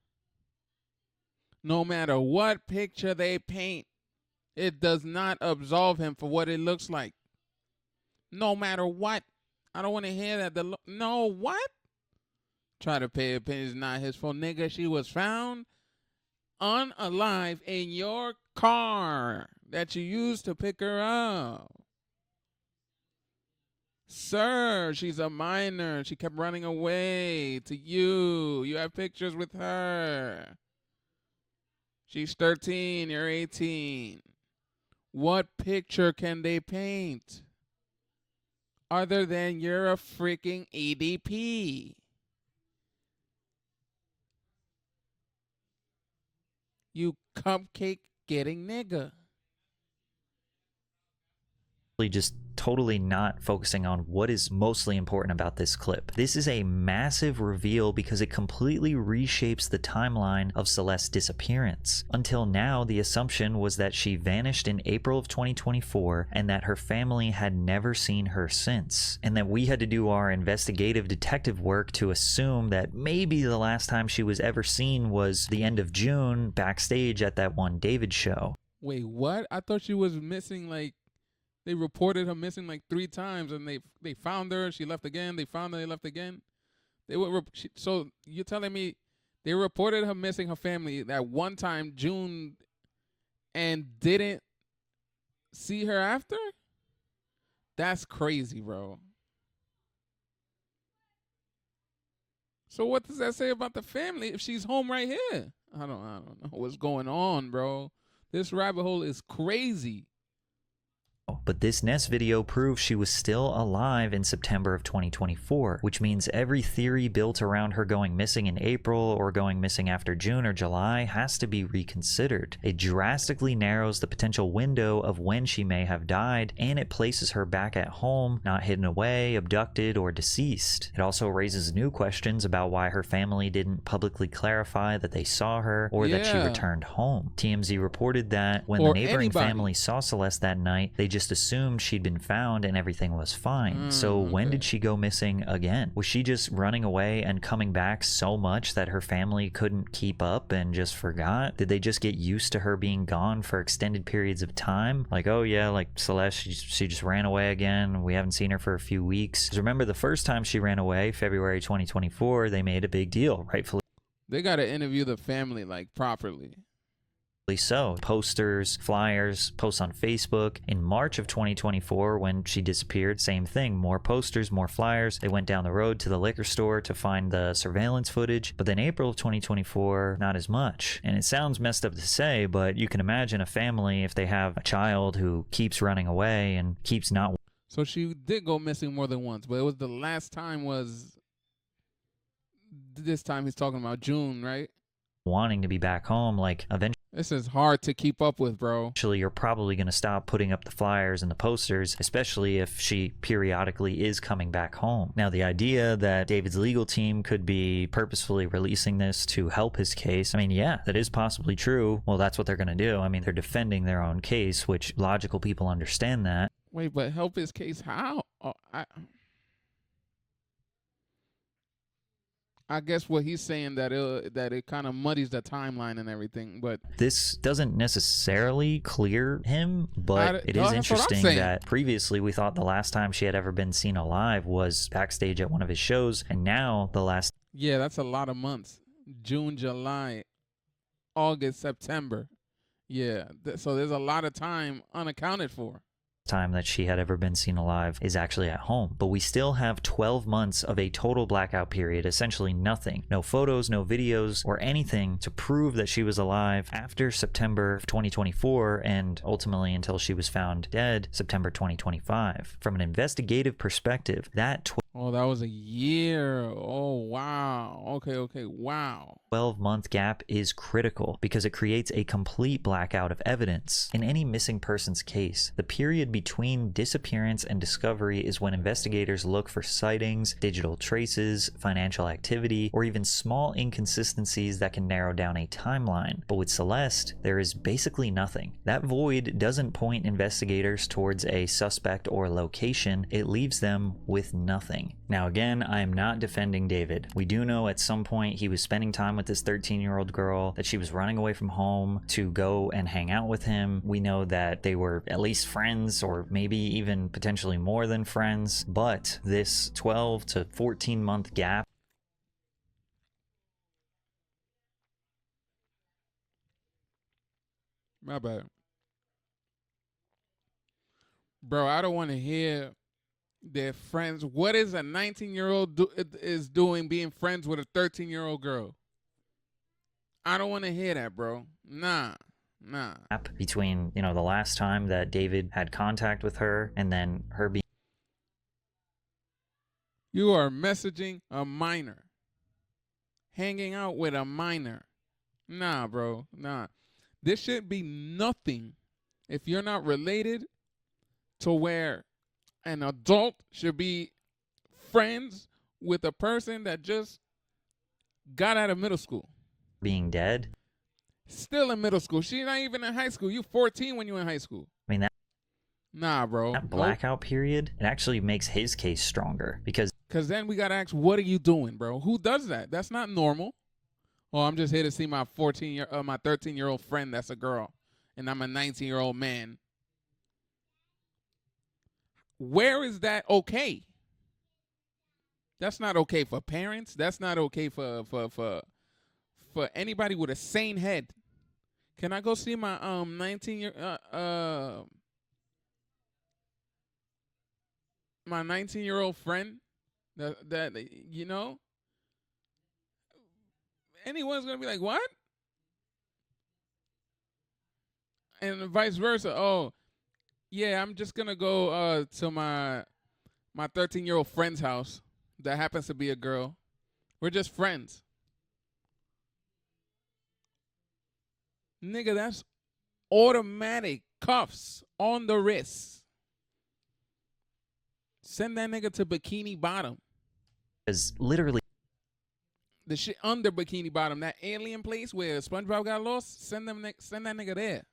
No matter what picture they paint, it does not absolve him for what it looks like. No matter what. I don't want to hear that. No, what? Try to pay opinions, not his fault. Nigga, she was found unalive in your car that you used to pick her up. Sir, she's a minor. She kept running away to you. You have pictures with her. She's 13, you're 18. What picture can they paint other than you're a freaking EDP? You cupcake getting nigga. Just totally not focusing on what is mostly important about this clip. This is a massive reveal because it completely reshapes the timeline of Celeste's disappearance. Until now, the assumption was that she vanished in April of 2024 and that her family had never seen her since, and that we had to do our investigative detective work to assume that maybe the last time she was ever seen was the end of June backstage at that one David show. Wait, what? I thought she was missing, like, they reported her missing like 3 times, and they found her. She left again. They found her. They left again. So you're telling me they reported her missing, her family, that one time, June, and didn't see her after? That's crazy, bro. So what does that say about the family if she's home right here? I don't know what's going on, bro. This rabbit hole is crazy. But this Nest video proves she was still alive in September of 2024, which means every theory built around her going missing in April or going missing after June or July has to be reconsidered. It drastically narrows the potential window of when she may have died, and it places her back at home, not hidden away, abducted, or deceased. It also raises new questions about why her family didn't publicly clarify that they saw her or that she returned home. TMZ reported that when the neighboring family saw Celeste that night, they just assumed she'd been found and everything was fine. So when did she go missing again? Was she just running away and coming back so much that her family couldn't keep up and just forgot? Did they just get used to her being gone for extended periods of time? Like, oh yeah, like Celeste, she just ran away again. We haven't seen her for a few weeks. 'Cause remember the first time she ran away, February 2024, they made a big deal, rightfully. They got to interview the family like properly. So posters, flyers, posts on Facebook. In March of 2024, when she disappeared, same thing, more posters, more flyers. They went down the road to the liquor store to find the surveillance footage. But then April of 2024, not as much. And it sounds messed up to say, but you can imagine a family if they have a child who keeps running away and keeps not. So she did go missing more than once, but it was the last time was this time he's talking about June, right? Wanting to be back home, like eventually This is hard to keep up with, bro. Actually, you're probably going to stop putting up the flyers and the posters, especially if she periodically is coming back home. Now, the idea that David's legal team could be purposefully releasing this to help his case, I mean, yeah, that is possibly true. Well, that's what they're going to do. I mean, they're defending their own case, which logical people understand that. Wait, but help his case how? Oh, I guess what he's saying that it kind of muddies the timeline and everything, but this doesn't necessarily clear him, but it is interesting that previously we thought the last time she had ever been seen alive was backstage at one of his shows, and now the last... Yeah, that's a lot of months. June, July, August, September. Yeah, so there's a lot of time unaccounted for. Time that she had ever been seen alive is actually at home, but we still have 12 months of a total blackout period, essentially nothing, no photos, no videos, or anything to prove that she was alive after September of 2024 and ultimately until she was found dead September 2025. From an investigative perspective, that oh, that was a year. Oh, wow. Okay, wow. 12-month gap is critical because it creates a complete blackout of evidence. In any missing persons case, the period between disappearance and discovery is when investigators look for sightings, digital traces, financial activity, or even small inconsistencies that can narrow down a timeline. But with Celeste, there is basically nothing. That void doesn't point investigators towards a suspect or location, it leaves them with nothing. Now again, I am not defending David. We do know at some point he was spending time with this 13-year-old girl, that she was running away from home to go and hang out with him. We know that they were at least friends, or maybe even potentially more than friends, but this 12 to 14 month gap. My bad. Bro, I don't want to hear their friends. What is a 19-year-old is doing being friends with a 13-year-old girl? I don't want to hear that, bro. Nah. Between, the last time that David had contact with her and then her being... You are messaging a minor. Hanging out with a minor. Nah, bro. Nah. This should be nothing if you're not related to where an adult should be friends with a person that just got out of middle school. Being dead? Still in middle school. She's not even in high school. You 14 when you in high school. I mean, nah, bro. That blackout period, it actually makes his case stronger because then we got to ask, what are you doing, bro? Who does that? That's not normal. Oh, I'm just here to see my 13-year-old friend that's a girl, and I'm a 19-year-old man. Where is that okay? That's not okay for parents. That's not okay for anybody with a sane head. Can I go see my 19-year-old friend? That anyone's gonna be like, what? And vice versa. Oh, yeah, I'm just gonna go to my 13-year-old friend's house that happens to be a girl. We're just friends. Nigga, that's automatic cuffs on the wrist. Send that nigga to Bikini Bottom. is literally the shit under Bikini Bottom, that alien place where SpongeBob got lost. Send that nigga there.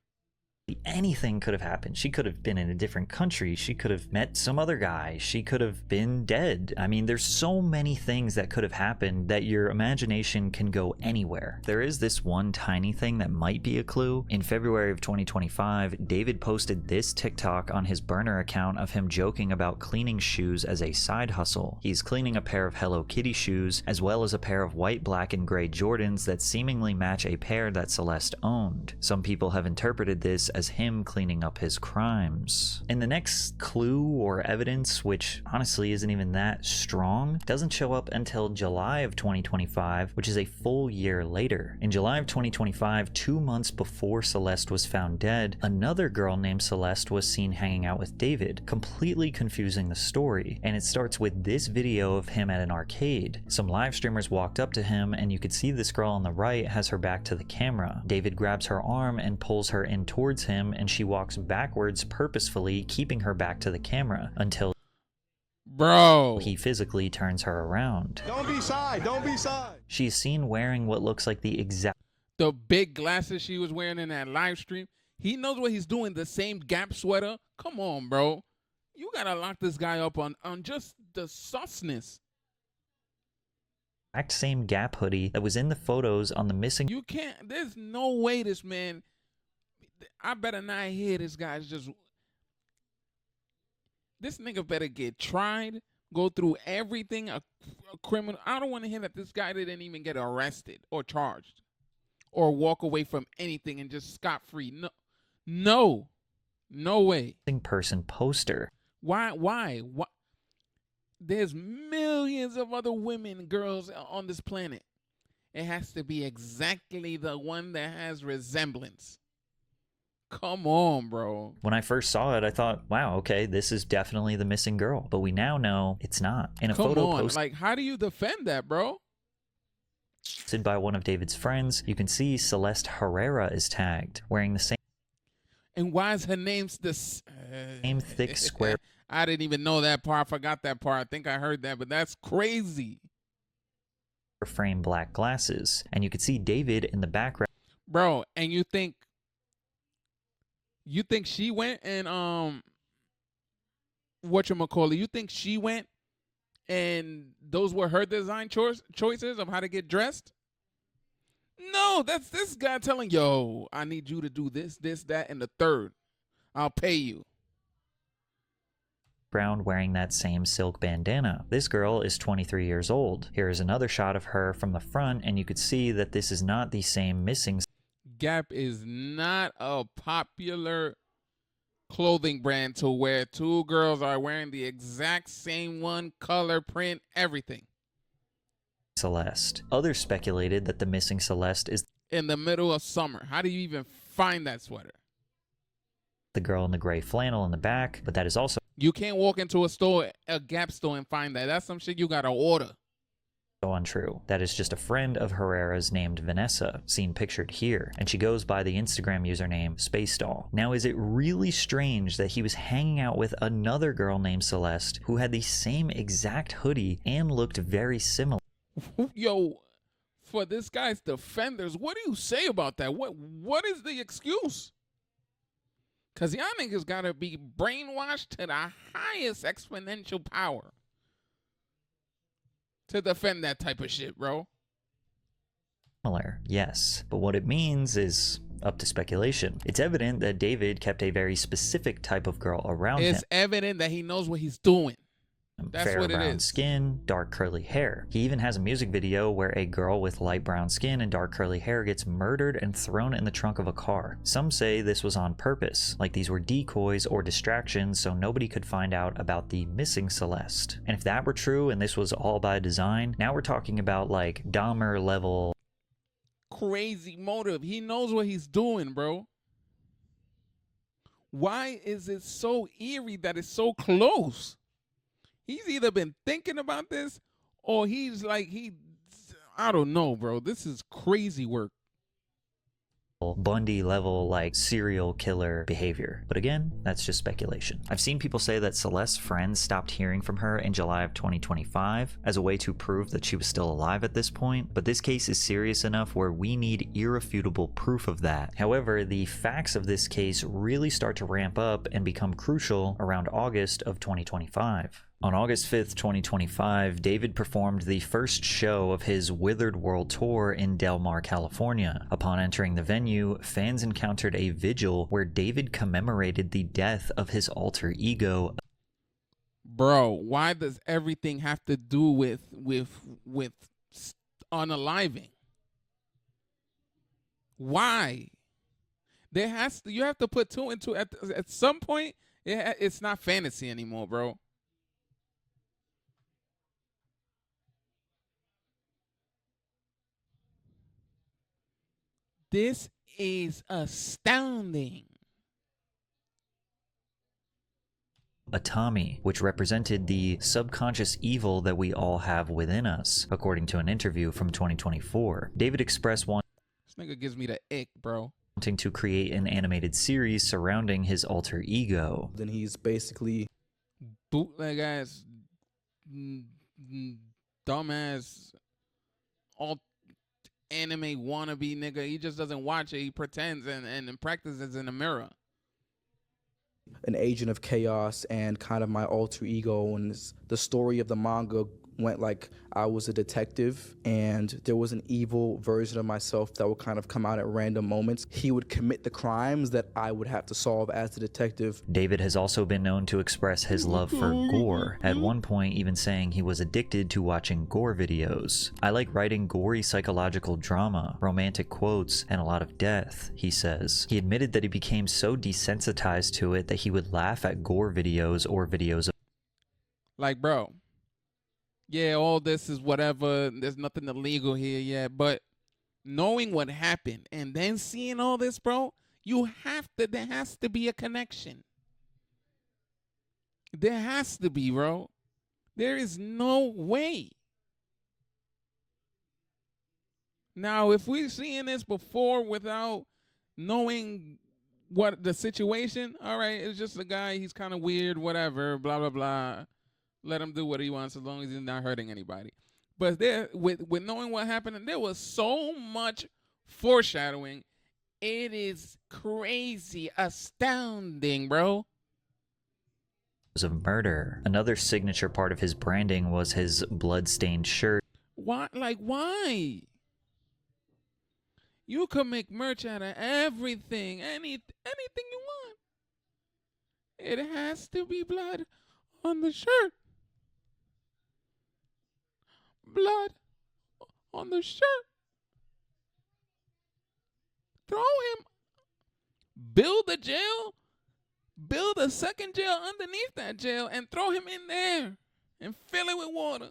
anything could have happened. She could have been in a different country. She could have met some other guy. She could have been dead. I mean, there's so many things that could have happened that your imagination can go anywhere. There is this one tiny thing that might be a clue. In February of 2025, David posted this TikTok on his burner account of him joking about cleaning shoes as a side hustle. He's cleaning a pair of Hello Kitty shoes, as well as a pair of white, black, and gray Jordans that seemingly match a pair that Celeste owned. Some people have interpreted this as him cleaning up his crimes. And the next clue or evidence, which honestly isn't even that strong, doesn't show up until July of 2025, which is a full year later. In July of 2025, 2 months before Celeste was found dead, another girl named Celeste was seen hanging out with David, completely confusing the story. And it starts with this video of him at an arcade. Some live streamers walked up to him, and you could see this girl on the right has her back to the camera. David grabs her arm and pulls her in towards him, and she walks backwards purposefully, keeping her back to the camera until he physically turns her around. Don't be shy, don't be shy. She's seen wearing what looks like the big glasses she was wearing in that live stream. He knows what he's doing. The same Gap sweater. Come on, bro. You gotta lock this guy up on just the susness. exact same Gap hoodie that was in the photos on the missing. You can't. There's no way this man. I better not hear this guy's just. This nigga better get tried, go through everything, a criminal. I don't want to hear that this guy didn't even get arrested or charged or walk away from anything and just scot-free. No way. Person poster. Why? There's millions of other women and girls on this planet. It has to be exactly the one that has resemblance. Come on, bro. When I first saw it, I thought, wow, okay, this is definitely the missing girl. But we now know it's not. In a photo posted, like, how do you defend that, bro? Posted by one of David's friends, you can see Celeste Herrera is tagged, wearing the same. And why is her name the same thick square? I didn't even know that part. I forgot that part. I think I heard that, but that's crazy. Frame black glasses, and you could see David in the background. Bro, and you think she went and whatchamacallit, you think she went and those were her design choices of how to get dressed? No, that's this guy telling, yo, I need you to do this, that, and the third. I'll pay you. Wearing that same silk bandana. This girl is 23 years old. Here is another shot of her from the front, and you could see that this is not the same missing. Gap is not a popular clothing brand to where two girls are wearing the exact same one, color, print, everything. Celeste. Others speculated that the missing Celeste is in the middle of summer. How do you even find that sweater? The girl in the gray flannel in the back, but that is also. You can't walk into a Gap store and find that. That's some shit you gotta order. Untrue. That is just a friend of Herrera's named Vanessa, seen pictured here, and she goes by the Instagram username Space Doll. Now, is it really strange that he was hanging out with another girl named Celeste who had the same exact hoodie and looked very similar? Yo, for this guy's defenders, what do you say about that? What is the excuse? Because y'all niggas gotta be brainwashed to the highest exponential power to defend that type of shit, bro. Yes, but what it means is up to speculation. It's evident that David kept a very specific type of girl around him. It's evident that he knows what he's doing. That's fair what it brown is. Skin, dark curly hair. He even has a music video where a girl with light brown skin and dark curly hair gets murdered and thrown in the trunk of a car. Some say this was on purpose, like these were decoys or distractions so nobody could find out about the missing Celeste. And if that were true and this was all by design, now we're talking about like Dahmer level. Crazy motive. He knows what he's doing, bro. Why is it so eerie that it's so close? He's either been thinking about this or he's like, I don't know, bro. This is crazy work. Bundy level like serial killer behavior. But again, that's just speculation. I've seen people say that Celeste's friends stopped hearing from her in July of 2025 as a way to prove that she was still alive at this point, but this case is serious enough where we need irrefutable proof of that. However, the facts of this case really start to ramp up and become crucial around August of 2025. On August 5th, 2025, David performed the first show of his Withered World Tour in Del Mar, California. Upon entering the venue, fans encountered a vigil where David commemorated the death of his alter ego. Bro, why does everything have to do with unaliving? Why? You have to put two and two at some point. It's not fantasy anymore, bro. This is astounding. Atami, which represented the subconscious evil that we all have within us, according to an interview from 2024. David expressed This nigga gives me the ick, bro. wanting to create an animated series surrounding his alter ego. Then he's basically Bootleg ass, dumbass, all anime wannabe nigga. He just doesn't watch it. He pretends and practices in the mirror. an agent of chaos and kind of my alter ego. And the story of the manga went like I was a detective and there was an evil version of myself that would kind of come out at random moments. He would commit the crimes that I would have to solve as the detective. David has also been known to express his love for gore, at one point even saying he was addicted to watching gore videos. I like writing gory psychological drama, romantic quotes, and a lot of death, he says. He admitted that he became so desensitized to it that he would laugh at gore videos or videos of Like, bro, yeah, all this is whatever. There's nothing illegal here yet. But knowing what happened and then seeing all this, bro, there has to be a connection. There has to be, bro. There is no way. Now, if we're seeing this before without knowing what the situation, all right, it's just a guy, he's kind of weird, whatever, blah, blah, blah. Let him do what he wants as long as he's not hurting anybody. But there, with knowing what happened, there was so much foreshadowing. It is crazy, astounding, bro. of murder. Another signature part of his branding was his blood-stained shirt. Why? Like, why? You can make merch out of everything, anything you want. It has to be blood on the shirt. Blood on the shirt. Throw him. Build a jail. Build a second jail underneath that jail and throw him in there and fill it with water.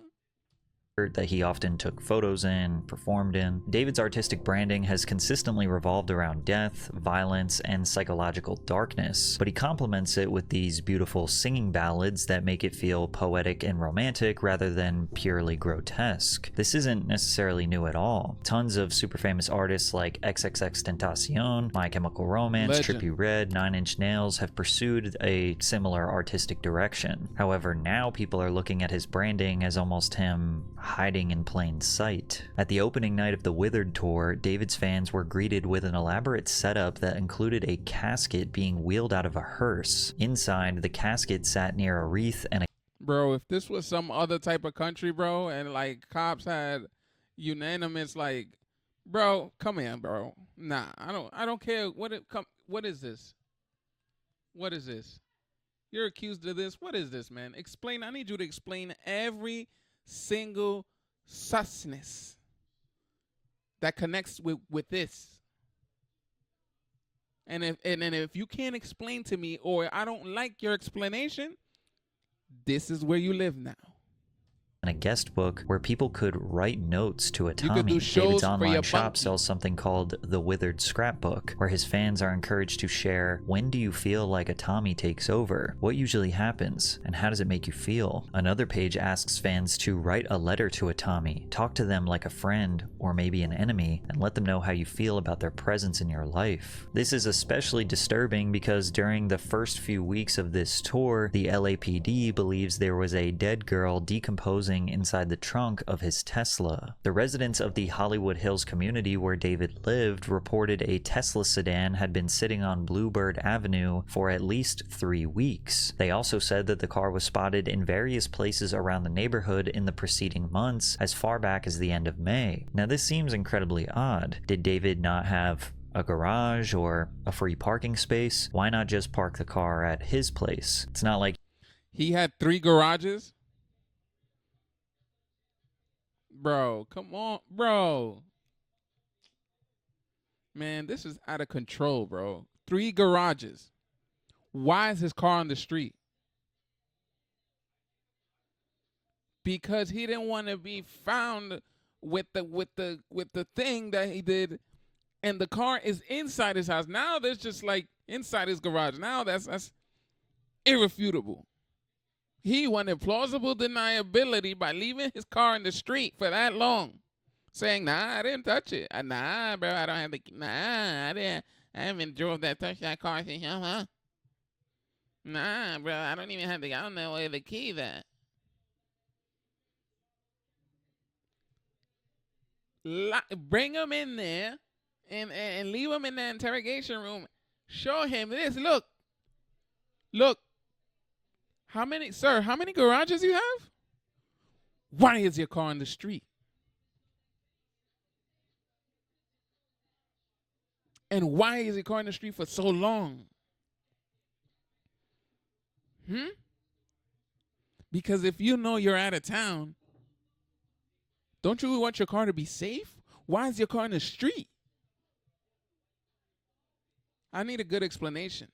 That he often took photos in, performed in. David's artistic branding has consistently revolved around death, violence, and psychological darkness, but he complements it with these beautiful singing ballads that make it feel poetic and romantic rather than purely grotesque. This isn't necessarily new at all. Tons of super famous artists like XXXTentacion, My Chemical Romance, Legend. Trippie Redd, Nine Inch Nails have pursued a similar artistic direction. However, now people are looking at his branding as almost him hiding in plain sight. At the opening night of the Withered tour, David's fans were greeted with an elaborate setup that included a casket being wheeled out of a hearse. Inside, the casket sat near a wreath and a Bro, if this was some other type of country, bro, and like cops had unanimous, like, bro, come here, bro. Nah, I don't care what is this? What is this? You're accused of this. What is this, man? Explain. I need you to explain every single susness that connects with this. And if you can't explain to me, or I don't like your explanation, this is where you live now. a guest book where people could write notes to You could Atami. do shows David's for online your shop bunkie. sells something called The Withered Scrapbook, where his fans are encouraged to share, when do you feel like Atami takes over? What usually happens? And how does it make you feel? Another page asks fans to write a letter to Atami, talk to them like a friend or maybe an enemy, and let them know how you feel about their presence in your life. This is especially disturbing because during the first few weeks of this tour, the LAPD believes there was a dead girl decomposing inside the trunk of his Tesla. The residents of the Hollywood Hills community where David lived reported a Tesla sedan had been sitting on Bluebird Avenue for at least 3 weeks. They also said that the car was spotted in various places around the neighborhood in the preceding months, as far back as the end of May. Now this seems incredibly odd. Did David not have a garage or a free parking space? Why not just park the car at his place? It's not like He had 3 garages. Bro, come on, bro. Man, this is out of control, bro. 3 garages. Why is his car on the street? Because he didn't want to be found with the thing that he did, and the car is inside his house. Now there's just like inside his garage. Now that's irrefutable. He wanted plausible deniability by leaving his car in the street for that long, saying, "Nah, I didn't touch it. Nah, bro, I don't have the. Nah, I haven't drove touched that car since huh? Nah, bro, I don't even have I don't know where the key that." Bring him in there and leave him in the interrogation room. Show him this. Look. How many garages you have? Why is your car on the street? And why is your car on the street for so long? Because if you know you're out of town, don't you want your car to be safe? Why is your car in the street? I need a good explanation.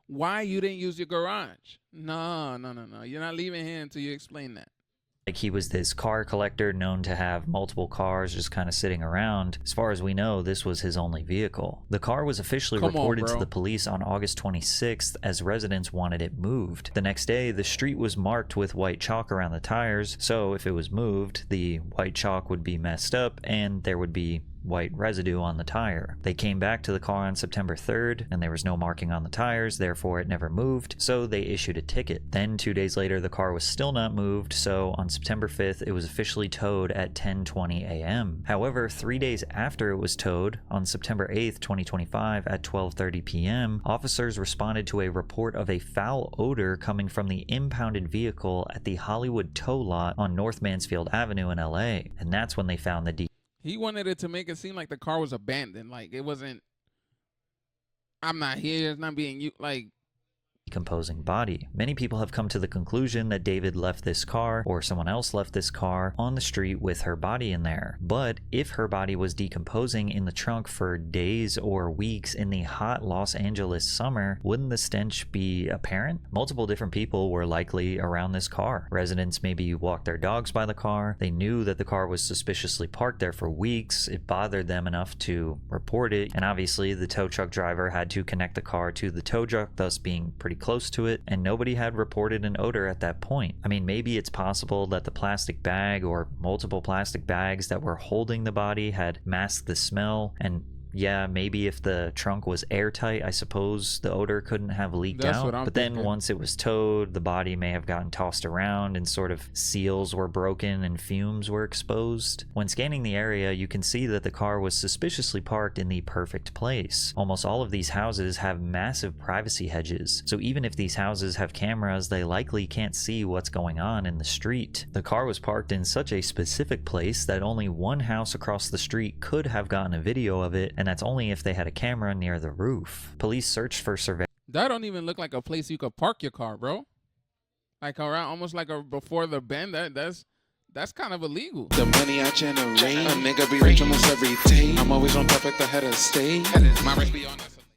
Why you didn't use your garage? No. You're not leaving here until you explain that. Like he was this car collector known to have multiple cars just kind of sitting around. As far as we know, this was his only vehicle. The car was officially reported to the police on August 26th as residents wanted it moved. The next day, the street was marked with white chalk around the tires, so if it was moved, the white chalk would be messed up and there would be white residue on the tire. They came back to the car on September 3rd and there was no marking on the tires, therefore it never moved, so they issued a ticket. Then 2 days later the car was still not moved, so on September 5th it was officially towed at 10:20 a.m. However, 3 days after it was towed, on September 8th, 2025 at 12:30 p.m., officers responded to a report of a foul odor coming from the impounded vehicle at the Hollywood tow lot on North Mansfield Avenue in LA, and that's when they found the He wanted it to make it seem like the car was abandoned. Like it wasn't, I'm not here, it's not being used. Like decomposing body. Many people have come to the conclusion that David left this car, or someone else left this car, on the street with her body in there. But if her body was decomposing in the trunk for days or weeks in the hot Los Angeles summer, wouldn't the stench be apparent? Multiple different people were likely around this car. Residents maybe walked their dogs by the car. They knew that the car was suspiciously parked there for weeks. It bothered them enough to report it, and obviously the tow truck driver had to connect the car to the tow truck, thus being pretty close to it, and nobody had reported an odor at that point. I mean, maybe it's possible that the plastic bag or multiple plastic bags that were holding the body had masked the smell, and yeah, maybe if the trunk was airtight, I suppose the odor couldn't have leaked out. But then once it was towed, the body may have gotten tossed around and sort of seals were broken and fumes were exposed. When scanning the area, you can see that the car was suspiciously parked in the perfect place. Almost all of these houses have massive privacy hedges, so even if these houses have cameras, they likely can't see what's going on in the street. The car was parked in such a specific place that only one house across the street could have gotten a video of it, and that's only if they had a camera near the roof. Police searched for surveillance. That don't even look like a place you could park your car, bro. Like around, almost like a before the bend. That's kind of illegal. The money I generate, a nigga be rich almost every day. I'm always on top at the head of state. My rich be on